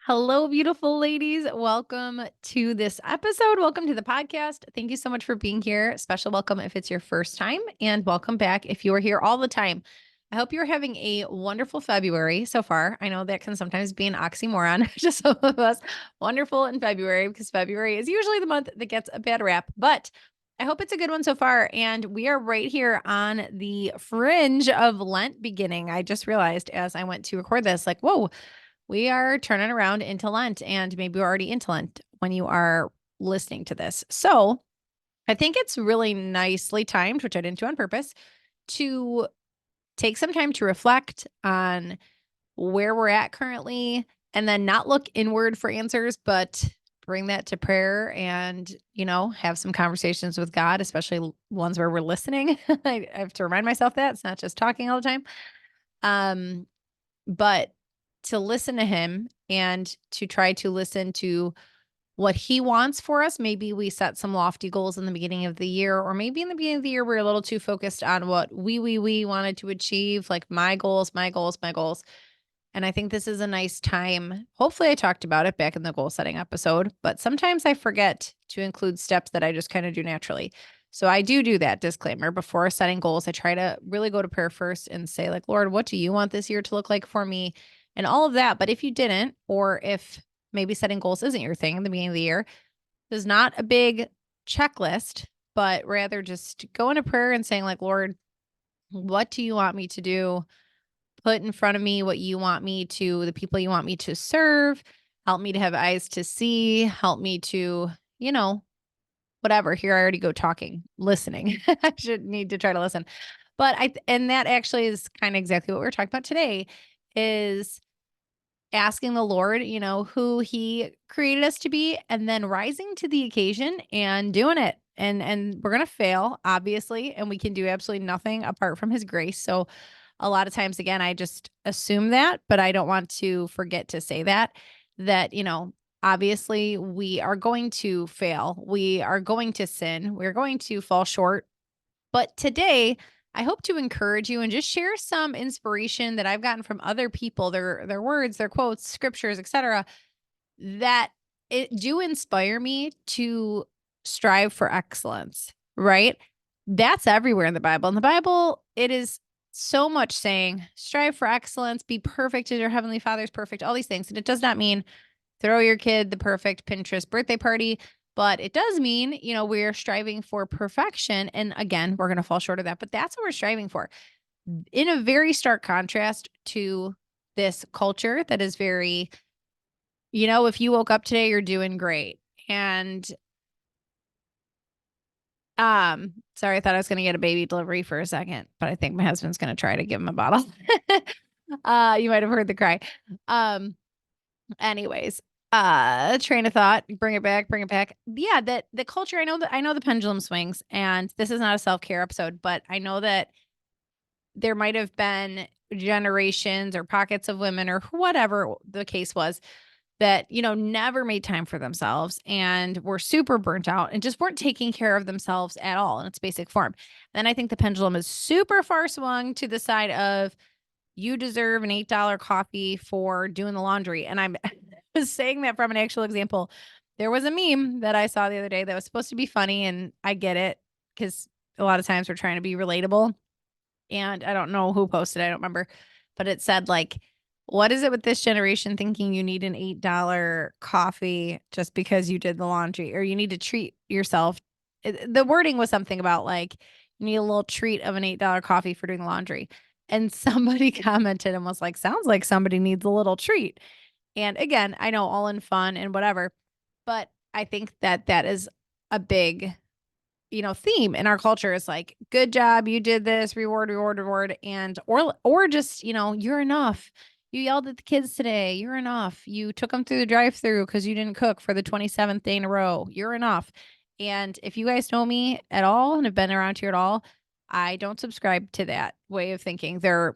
Hello, beautiful ladies. Welcome to this episode. Welcome to the podcast. Thank you so much for being here. Special welcome if it's your first time, and welcome back if you are here all the time. I hope you're having a wonderful February so far. I know that can sometimes be an oxymoron to some of us. Wonderful in February because February is usually the month that gets a bad rap, but I hope it's a good one so far. And we are right here on the fringe of Lent beginning. I just realized as I went to record this, like, whoa, we are turning around into Lent, and maybe we're already into Lent when you are listening to this. So I think it's really nicely timed, which I didn't do on purpose, to take some time to reflect on where we're at currently and then not look inward for answers, but bring that to prayer and, have some conversations with God, especially ones where we're listening. I have to remind myself that it's not just talking all the time. Um, but to listen to him and to try to listen to what he wants for us. Maybe we set some lofty goals in the beginning of the year, or maybe in the beginning of the year, we're a little too focused on what we wanted to achieve, like my goals, my goals, my goals. And I think this is a nice time. Hopefully, I talked about it back in the goal setting episode, but sometimes I forget to include steps that I just kind of do naturally. So I do that disclaimer before setting goals. I try to really go to prayer first and say, like, Lord, what do you want this year to look like for me? And all of that. But if you didn't, or if maybe setting goals isn't your thing in the beginning of the year, there's not a big checklist, but rather just go into prayer and saying, like, Lord, what do you want me to do? Put in front of me what you want me to, the people you want me to serve. Help me to have eyes to see. Help me to, you know, whatever. Here I already go talking, listening. I should need to try to listen. But and that actually is kind of exactly what we're talking about today is asking the Lord, who he created us to be and then rising to the occasion and doing it. And we're going to fail, obviously, and we can do absolutely nothing apart from his grace. So a lot of times again, I just assume that, but I don't want to forget to say that, obviously we are going to fail. We are going to sin. We're going to fall short. But today, I hope to encourage you and just share some inspiration that I've gotten from other people, their words, their quotes, scriptures, etc., that it do inspire me to strive for excellence, right? That's everywhere in the Bible. In the Bible, it is so much saying, strive for excellence, be perfect as your heavenly Father is perfect, all these things. And it does not mean throw your kid the perfect Pinterest birthday party, but it does mean, we're striving for perfection. And again, we're going to fall short of that, but that's what we're striving for. In a very stark contrast to this culture that is very, if you woke up today, you're doing great. And sorry, I thought I was going to get a baby delivery for a second, but I think my husband's going to try to give him a bottle. You might have heard the cry. Um, Anyways, train of thought, bring it back, bring it back. Yeah, that the culture, I know the pendulum swings, and this is not a self-care episode, but I know that there might have been generations or pockets of women or whatever the case was that, never made time for themselves and were super burnt out and just weren't taking care of themselves at all in its basic form. Then I think the pendulum is super far swung to the side of you deserve an $8 coffee for doing the laundry. And I'm saying that from an actual example. There was a meme that I saw the other day that was supposed to be funny, and I get it because a lot of times we're trying to be relatable. And I don't know who posted, I don't remember, but it said like, what is it with this generation thinking you need an $8 coffee just because you did the laundry, or you need to treat yourself? The wording was something about like, you need a little treat of an $8 coffee for doing the laundry. And somebody commented and was like, sounds like somebody needs a little treat. And again, I know all in fun and whatever, but I think that that is a big, theme in our culture. Is like, good job, you did this, reward, reward, reward, and or just, you're enough. You yelled at the kids today, you're enough. You took them through the drive-through because you didn't cook for the 27th day in a row, you're enough. And if you guys know me at all and have been around here at all, I don't subscribe to that way of thinking. There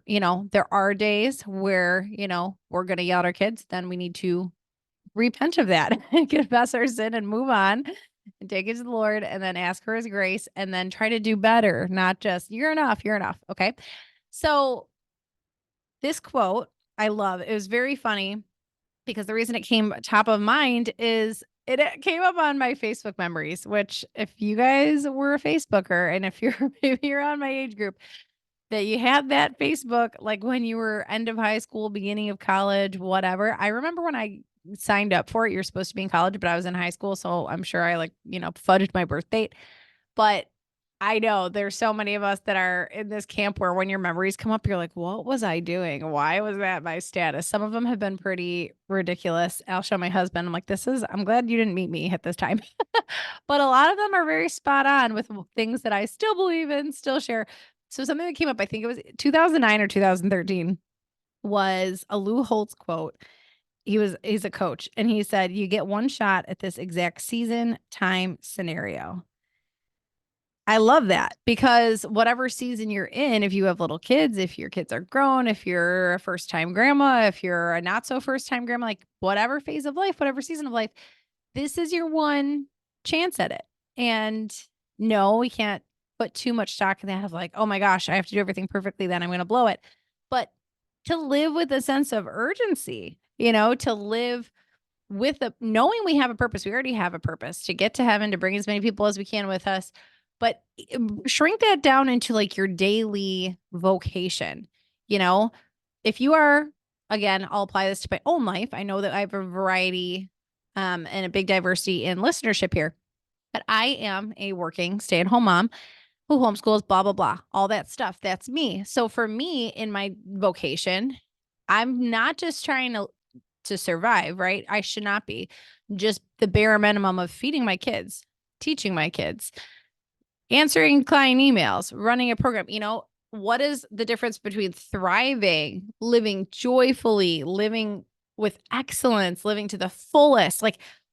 are days where, we're going to yell at our kids, then we need to repent of that, confess our sin and move on and take it to the Lord and then ask for his grace and then try to do better, not just you're enough, you're enough. Okay. So this quote I love. It was very funny. because the reason it came top of mind is it came up on my Facebook memories, which if you guys were a Facebooker and if you're maybe you're on my age group, that you had that Facebook like when you were end of high school, beginning of college, whatever. I remember when I signed up for it, you're supposed to be in college, but I was in high school. So I'm sure I fudged my birth date. But I know there's so many of us that are in this camp where when your memories come up, you're like, what was I doing? Why was that my status? Some of them have been pretty ridiculous. I'll show my husband. I'm like, I'm glad you didn't meet me at this time. But a lot of them are very spot on with things that I still believe in, still share. So something that came up, I think it was 2009 or 2013, was a Lou Holtz quote. He's a coach and he said, you get one shot at this exact season, time, scenario. I love that because whatever season you're in, if you have little kids, if your kids are grown, if you're a first time grandma, if you're a not so first time grandma, like whatever phase of life, whatever season of life, this is your one chance at it. And no, we can't put too much stock in that of like, oh my gosh, I have to do everything perfectly, then I'm going to blow it. But to live with a sense of urgency, to live with knowing we have a purpose. We already have a purpose to get to heaven, to bring as many people as we can with us, but shrink that down into like your daily vocation. If you are, again, I'll apply this to my own life. I know that I have a variety and a big diversity in listenership here, but I am a working stay-at-home mom who homeschools, blah, blah, blah, all that stuff. That's me. So for me in my vocation, I'm not just trying to survive, right? I should not be just the bare minimum of feeding my kids, teaching my kids, answering client emails, running a program. What is the difference between thriving, living joyfully, living with excellence, living to the fullest?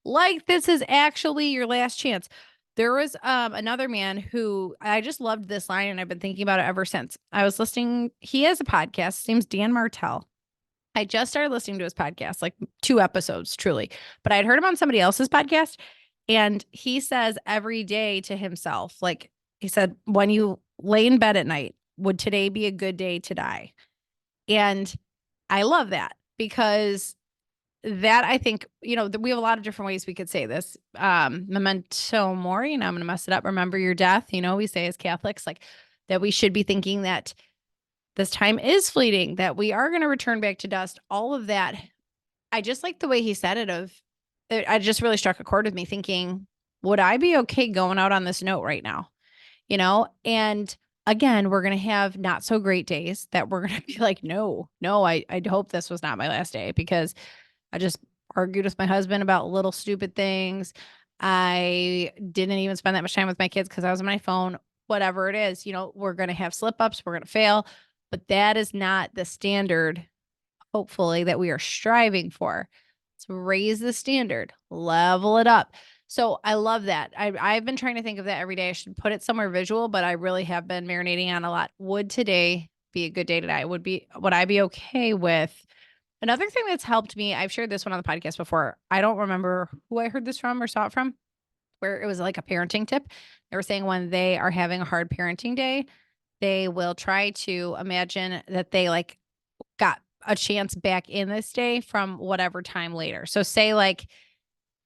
Like this is actually your last chance. There was another man who I just loved this line and I've been thinking about it ever since. I was listening. He has a podcast. His name's Dan Martell. I just started listening to his podcast, like 2 episodes, truly. But I'd heard him on somebody else's podcast. And he says every day to himself, like he said, when you lay in bed at night, would today be a good day to die? And I love that because that I think, we have a lot of different ways we could say this. Memento mori, I'm going to mess it up. Remember your death. We say as Catholics, like that we should be thinking that this time is fleeting, that we are going to return back to dust, all of that. I just like the way he said it I just really struck a chord with me thinking, would I be okay going out on this note right now? And again, we're going to have not so great days that we're going to be like, no, I hope this was not my last day because I just argued with my husband about little stupid things. I didn't even spend that much time with my kids because I was on my phone, whatever it is, we're going to have slip ups, we're going to fail, but that is not the standard, hopefully, that we are striving for. So raise the standard, level it up. So I love that. I've been trying to think of that every day. I should put it somewhere visual, but I really have been marinating on a lot. Would today be a good day today? Would I be okay with another thing that's helped me? I've shared this one on the podcast before. I don't remember who I heard this from or saw it from, where it was like a parenting tip. They were saying when they are having a hard parenting day, they will try to imagine that they like got a chance back in this day from whatever time later. So say like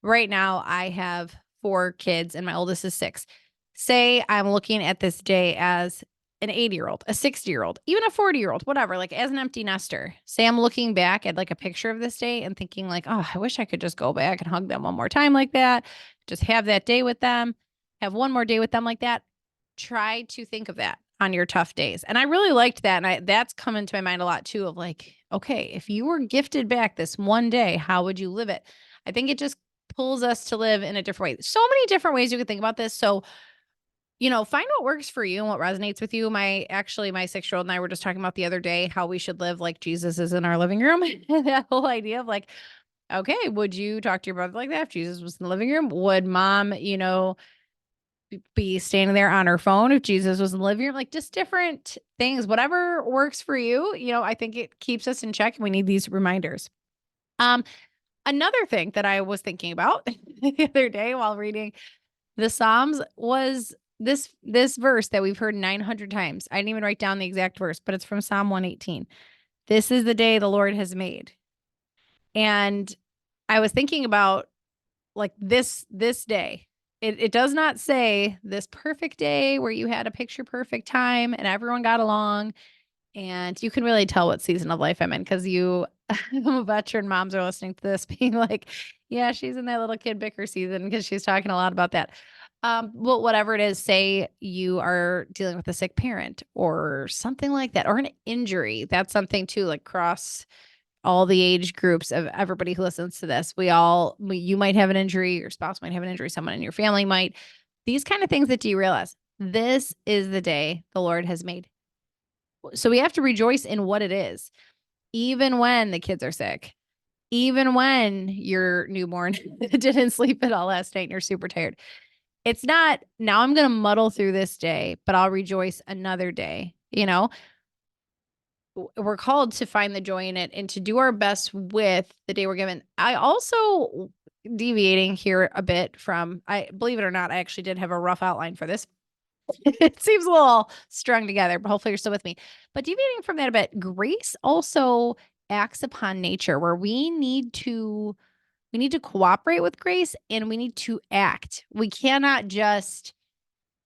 right now I have 4 kids and my oldest is 6. Say I'm looking at this day as an 80-year-old, a 60-year-old, even a 40-year-old, whatever, like as an empty nester. Say I'm looking back at like a picture of this day and thinking like, oh, I wish I could just go back and hug them one more time like that. Just have that day with them, have one more day with them like that. Try to think of that on your tough days. And I really liked that. And that's come into my mind a lot too of like, okay, if you were gifted back this one day, how would you live it? I think it just pulls us to live in a different way. So many different ways you could think about this. So, find what works for you and what resonates with you. My 6-year-old and I were just talking about the other day how we should live like Jesus is in our living room. That whole idea of like, okay, would you talk to your brother like that if Jesus was in the living room? Would mom, be standing there on her phone if Jesus was in the living room? Like just different things, whatever works for you. I think it keeps us in check and we need these reminders. Another thing that I was thinking about the other day while reading the Psalms was this verse that we've heard 900 times. I didn't even write down the exact verse, but it's from Psalm 118. This is the day the Lord has made. And I was thinking about like this day. It does not say this perfect day where you had a picture perfect time and everyone got along. And you can really tell what season of life I'm in because you veteran moms are listening to this being like, yeah, she's in that little kid bicker season because she's talking a lot about that. Well, whatever it is, say you are dealing with a sick parent or something like that, or an injury. That's something too, like cross all the age groups of everybody who listens to this. You might have an injury, your spouse might have an injury, someone in your family might. These kind of things that derail us. This is the day the Lord has made. So we have to rejoice in what it is, even when the kids are sick, even when your newborn didn't sleep at all last night and you're super tired. It's not, now I'm going to muddle through this day, but I'll rejoice another day. We're called to find the joy in it and to do our best with the day we're given. I also, deviating here a bit from, I believe it or not, I actually did have a rough outline for this. It seems a little strung together, but hopefully you're still with me. But deviating from that a bit, grace also acts upon nature where we need to cooperate with grace and we need to act. We cannot just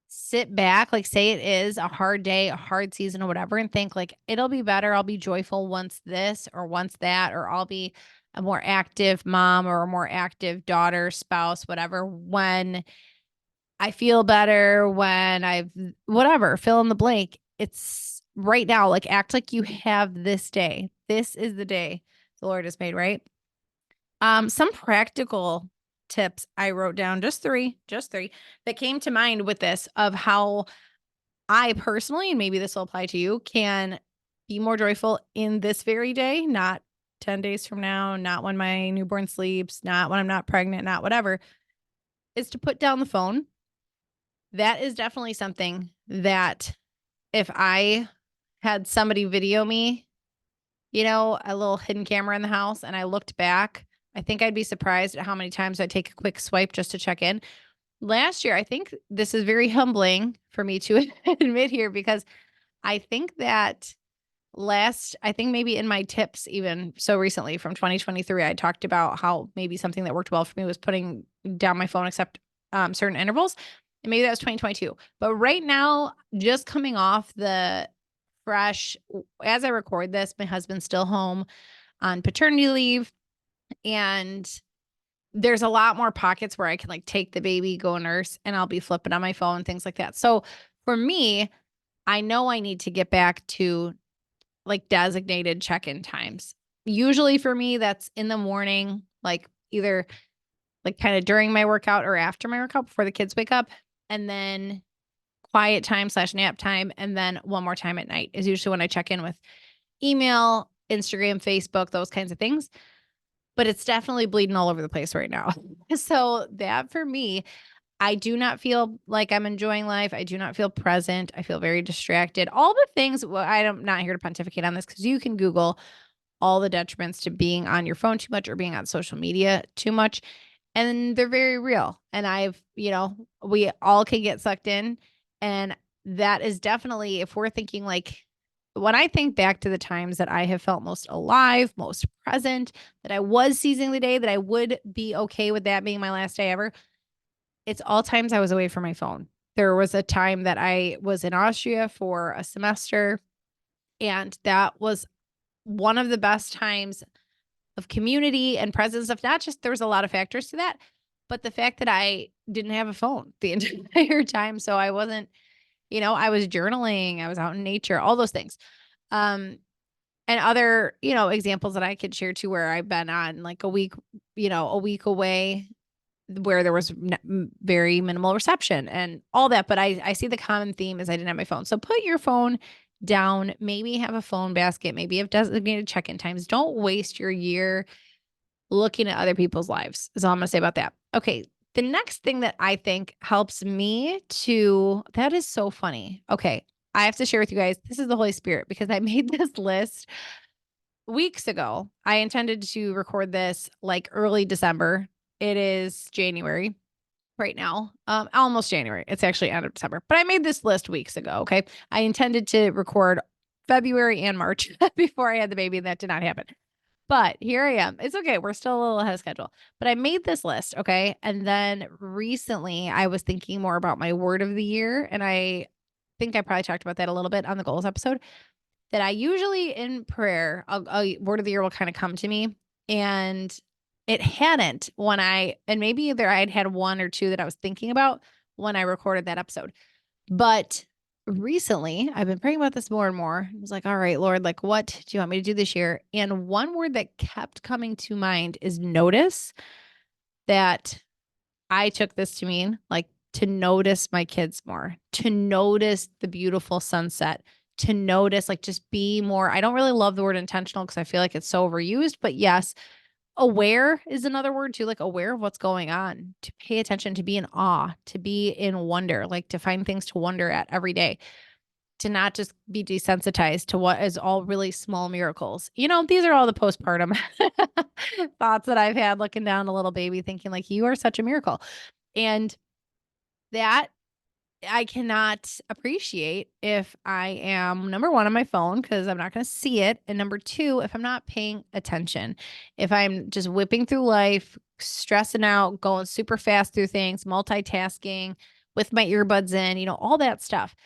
sit back, like say it is a hard day, a hard season or whatever, and think like it'll be better. I'll be joyful once this or once that, or I'll be a more active mom or a more active daughter, spouse, whatever, when I feel better, when I've whatever, fill in the blank. It's right now, like act like you have this day. This is the day the Lord has made, right? Some practical tips I wrote down, just three that came to mind with this of how I personally, and maybe this will apply to you, can be more joyful in this very day, not 10 days from now, not when my newborn sleeps, not when I'm not pregnant, not whatever, is to put down the phone. That is definitely something that if I had somebody video me, a little hidden camera in the house, and I looked back, I think I'd be surprised at how many times I take a quick swipe just to check in. Last year, I think this is very humbling for me to admit here because I think that I think maybe in my tips, even so recently from 2023, I talked about how maybe something that worked well for me was putting down my phone except certain intervals. And maybe that was 2022. But right now, just coming off the fresh, as I record this, my husband's still home on paternity leave. And there's a lot more pockets where I can like take the baby, go nurse, and I'll be flipping on my phone, things like that. So for me, I know I need to get back to like designated check-in times. Usually for me, that's in the morning, like either like kind of during my workout or after my workout before the kids wake up. And then quiet time / nap time. And then one more time at night is usually when I check in with email, Instagram, Facebook, those kinds of things. But it's definitely bleeding all over the place right now. So that for me, I do not feel like I'm enjoying life. I do not feel present. I feel very distracted. All the things, well, I'm not here to pontificate on this because you can Google all the detriments to being on your phone too much or being on social media too much. And they're very real. And we all can get sucked in. And that is definitely, if we're thinking like, when I think back to the times that I have felt most alive, most present, that I was seizing the day, that I would be okay with that being my last day ever, it's all times I was away from my phone. There was a time that I was in Austria for a semester, and that was one of the best times of community and presence of not just, there was a lot of factors to that, but the fact that I didn't have a phone the entire time. So I wasn't, I was journaling, I was out in nature, all those things. And other, examples that I could share too, where I've been on like a week away where there was very minimal reception and all that. But I see the common theme is I didn't have my phone. So put your phone down, maybe have a phone basket, maybe have designated check-in times. Don't waste your year looking at other people's lives is all I'm going to say about that. Okay. The next thing that I think helps me that is so funny. Okay. I have to share with you guys, this is the Holy Spirit because I made this list weeks ago. I intended to record this like early December. It is January right now. Almost January. It's actually end of December, but I made this list weeks ago. Okay. I intended to record February and March before I had the baby, and that did not happen. But here I am. It's okay. We're still a little ahead of schedule. But I made this list, okay? And then recently I was thinking more about my word of the year. And I think I probably talked about that a little bit on the goals episode. That I usually in prayer, a word of the year will kind of come to me. And it hadn't when and maybe either I'd had one or two that I was thinking about when I recorded that episode. But recently, I've been praying about this more and more. I was like, all right, Lord, like, what do you want me to do this year? And one word that kept coming to mind is notice, that I took this to mean like to notice my kids more, to notice the beautiful sunset, to notice, like, just be more. I don't really love the word intentional because I feel like it's so overused, but yes, aware is another word too, like aware of what's going on, to pay attention, to be in awe, to be in wonder, like to find things to wonder at every day, to not just be desensitized to what is all really small miracles. These are all the postpartum thoughts that I've had looking down a little baby, thinking like, you are such a miracle. And that I cannot appreciate if I am, number one, on my phone because I'm not going to see it. And number two, if I'm not paying attention, if I'm just whipping through life, stressing out, going super fast through things, multitasking with my earbuds in, all that stuff.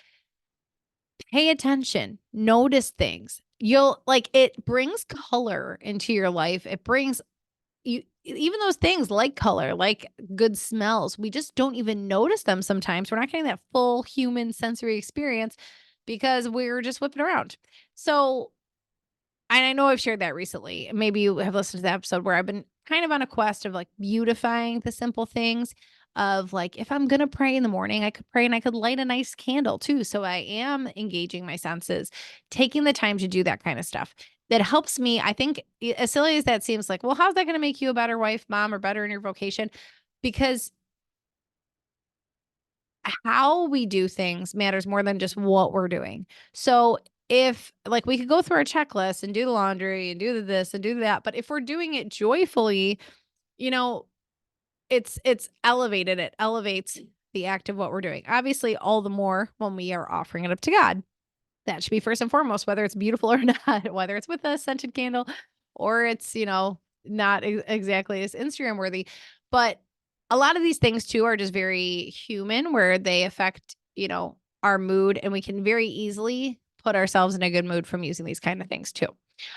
Pay attention, notice things. It brings color into your life. It brings you, even those things like color, like good smells, we just don't even notice them sometimes. We're not getting that full human sensory experience because we're just whipping around. So, and I know I've shared that recently. Maybe you have listened to the episode where I've been kind of on a quest of like beautifying the simple things of like, if I'm going to pray in the morning, I could pray and I could light a nice candle too. So I am engaging my senses, taking the time to do that kind of stuff. That helps me. I think as silly as that seems, like, well, how's that going to make you a better wife, mom, or better in your vocation? Because how we do things matters more than just what we're doing. So if like we could go through our checklist and do the laundry and do this and do that, but if we're doing it joyfully, you know, it's elevated. It elevates the act of what we're doing. Obviously, all the more when we are offering it up to God. That should be first and foremost, whether it's beautiful or not, whether it's with a scented candle or it's, not exactly as Instagram worthy. But a lot of these things too are just very human where they affect, our mood, and we can very easily put ourselves in a good mood from using these kind of things too.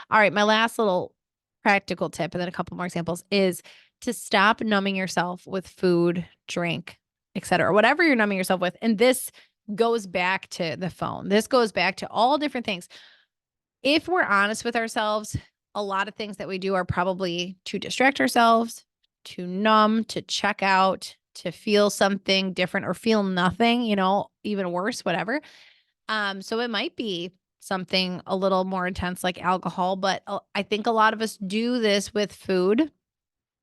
All right. My last little practical tip, and then a couple more examples, is to stop numbing yourself with food, drink, etc. Whatever you're numbing yourself with. And this goes back to the phone. This goes back to all different things. If we're honest with ourselves, a lot of things that we do are probably to distract ourselves, to numb, to check out, to feel something different or feel nothing, even worse, whatever. So it might be something a little more intense like alcohol, but I think a lot of us do this with food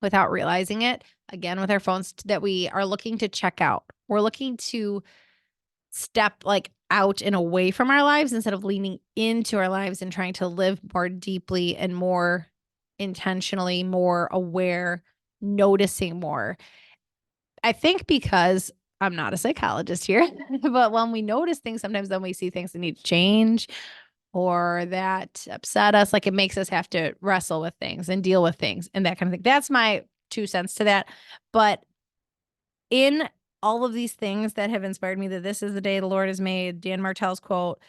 without realizing it. Again, with our phones, that we are looking to check out. We're looking to step like out and away from our lives instead of leaning into our lives and trying to live more deeply and more intentionally, more aware, noticing more. I think because I'm not a psychologist here, but when we notice things, sometimes then we see things that need to change or that upset us, like it makes us have to wrestle with things and deal with things and that kind of thing. That's my 2 cents to that. But in all of these things that have inspired me, that this is the day the Lord has made, Dan Martell's quote,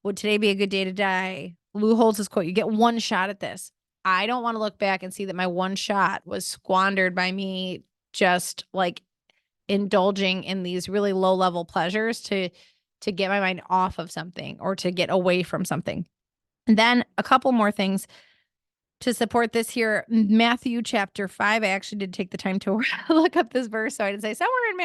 would today be a good day to die? Lou Holtz's quote, you get one shot at this. I don't want to look back and see that my one shot was squandered by me just like indulging in these really low level pleasures to get my mind off of something or to get away from something. And then a couple more things to support this here. Matthew chapter 5. I actually did take the time to look up this verse. So I did say somewhere in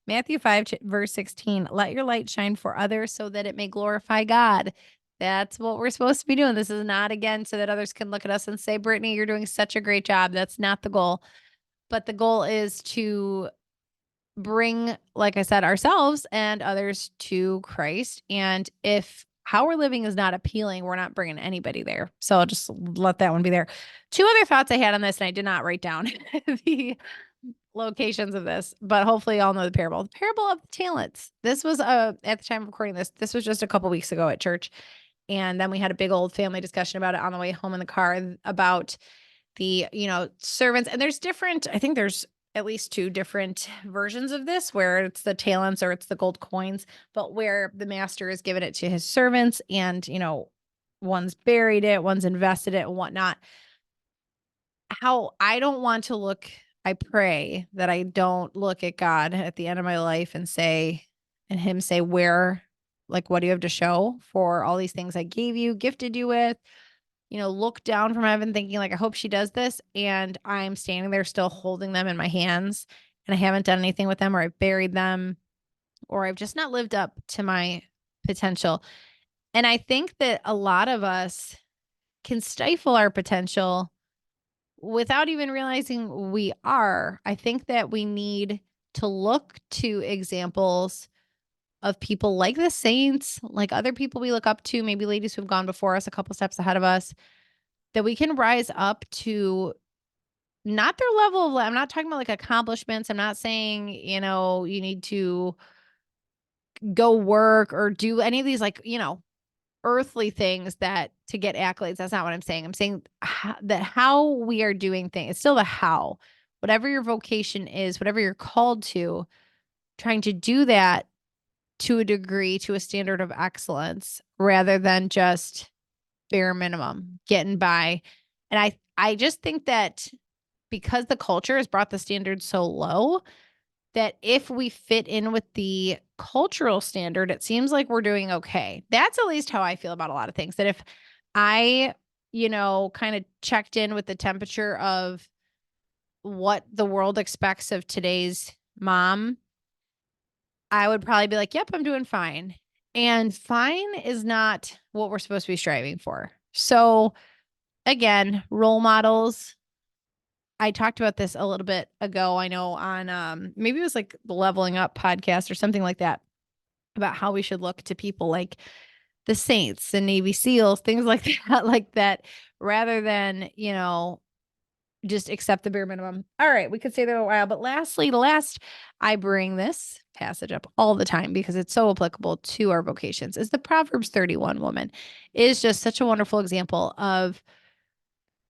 Matthew 5, verse 16, let your light shine for others so that it may glorify God. That's what we're supposed to be doing. This is not, again, so that others can look at us and say, Brittany, you're doing such a great job. That's not the goal. But the goal is to bring, like I said, ourselves and others to Christ. And if how we're living is not appealing, we're not bringing anybody there. So I'll just let that one be there. 2 other thoughts I had on this, and I did not write down the locations of this, but hopefully y'all know the parable. The parable of the talents. This was at the time of recording this was just a couple weeks ago at church. And then we had a big old family discussion about it on the way home in the car about the, servants. And I think there's at least 2 different versions of this where it's the talents or it's the gold coins, but where the master has given it to his servants and, one's buried it, one's invested it and whatnot. How I don't want to look, I pray that I don't look at God at the end of my life and him say, where, like, what do you have to show for all these things I gave you, gifted you with? Look down from heaven thinking like, I hope she does this. And I'm standing there still holding them in my hands and I haven't done anything with them, or I've buried them, or I've just not lived up to my potential. And I think that a lot of us can stifle our potential without even realizing we are. I think that we need to look to examples of people like the saints, like other people we look up to, maybe ladies who've gone before us, a couple steps ahead of us, that we can rise up to not their level of, I'm not talking about like accomplishments. I'm not saying, you need to go work or do any of these like, earthly things that to get accolades. That's not what I'm saying. I'm saying that how we are doing things, it's still the how, whatever your vocation is, whatever you're called to, trying to do that to a degree, to a standard of excellence, rather than just bare minimum, getting by. And I just think that because the culture has brought the standard so low, that if we fit in with the cultural standard, it seems like we're doing okay. That's at least how I feel about a lot of things. That if I, kind of checked in with the temperature of what the world expects of today's mom, I would probably be like, yep, I'm doing fine. And fine is not what we're supposed to be striving for. So again, role models. I talked about this a little bit ago, I know on maybe it was like the Leveling Up podcast or something like that, about how we should look to people like the Saints and Navy SEALs, things like that, like that, rather than, just accept the bare minimum. All right, we could say that a while, but lastly, I bring this passage up all the time because it's so applicable to our vocations, is the Proverbs 31 woman. It is just such a wonderful example of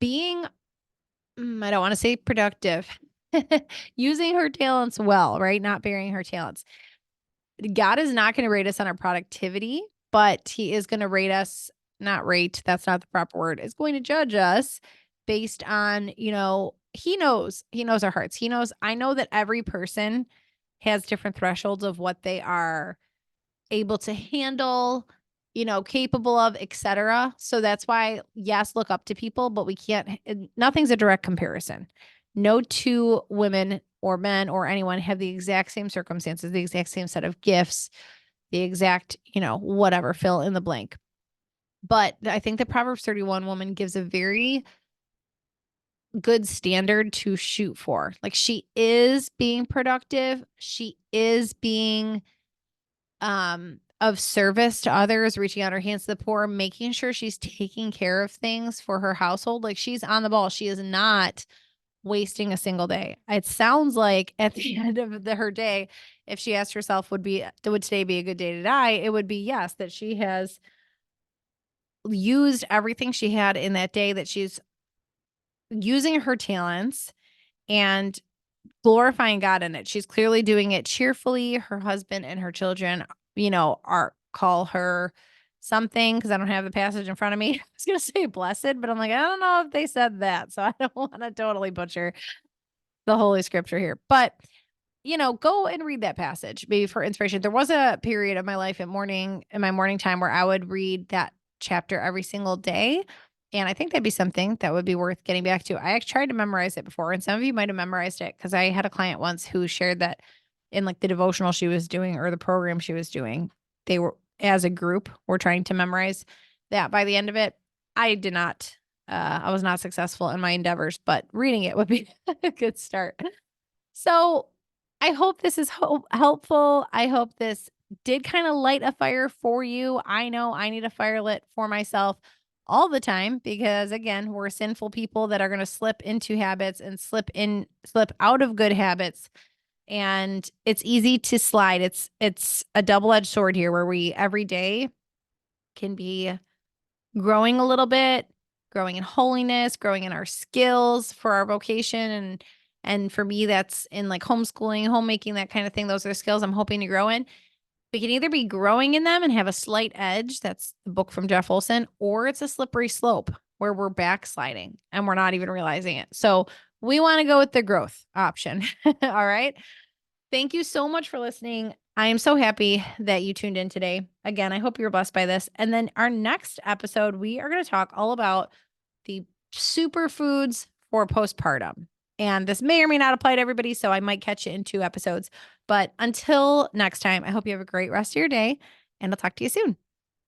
being, I don't want to say productive, using her talents well, right? Not burying her talents. God is not going to rate us on our productivity, but he is going to rate us, not rate, that's not the proper word, is going to judge us based on, he knows our hearts. I know that every person has different thresholds of what they are able to handle, capable of, etc. So that's why, yes, look up to people, but we can't, nothing's a direct comparison. No 2 women or men or anyone have the exact same circumstances, the exact same set of gifts, the exact, whatever, fill in the blank. But I think the Proverbs 31 woman gives a very good standard to shoot for. Like, she is being productive. She is being of service to others, reaching out her hands to the poor, making sure she's taking care of things for her household. Like, she's on the ball. She is not wasting a single day. It sounds like at the end of her day, if she asked herself, would today be a good day to die? It would be yes, that she has used everything she had in that day, that she's using her talents and glorifying God in it. She's clearly doing it cheerfully. Her husband and her children, call her something, because I don't have the passage in front of me. I was going to say blessed, but I'm like, I don't know if they said that. So I don't want to totally butcher the Holy Scripture here. But, go and read that passage, maybe for inspiration. There was a period of my life in my morning time where I would read that chapter every single day. And I think that'd be something that would be worth getting back to. I actually tried to memorize it before, and some of you might have memorized it, because I had a client once who shared that in like the devotional she was doing or the program she was doing, they were, as a group, were trying to memorize that. By the end of it, I did not, I was not successful in my endeavors, but reading it would be a good start. So I hope this is helpful. I hope this did kind of light a fire for you. I know I need a fire lit for myself all the time, because again, we're sinful people that are going to slip into habits and slip out of good habits. And it's easy to slide. It's a double-edged sword here, where we every day can be growing a little bit, growing in holiness, growing in our skills for our vocation. And for me, that's in like homeschooling, homemaking, that kind of thing. Those are skills I'm hoping to grow in. We can either be growing in them and have a slight edge. That's the book from Jeff Olson, or it's a slippery slope where we're backsliding and we're not even realizing it. So we want to go with the growth option. All right. Thank you so much for listening. I am so happy that you tuned in today. Again, I hope you're blessed by this. And then our next episode, we are going to talk all about the superfoods for postpartum. And this may or may not apply to everybody, so I might catch it in 2 episodes. But until next time, I hope you have a great rest of your day, and I'll talk to you soon.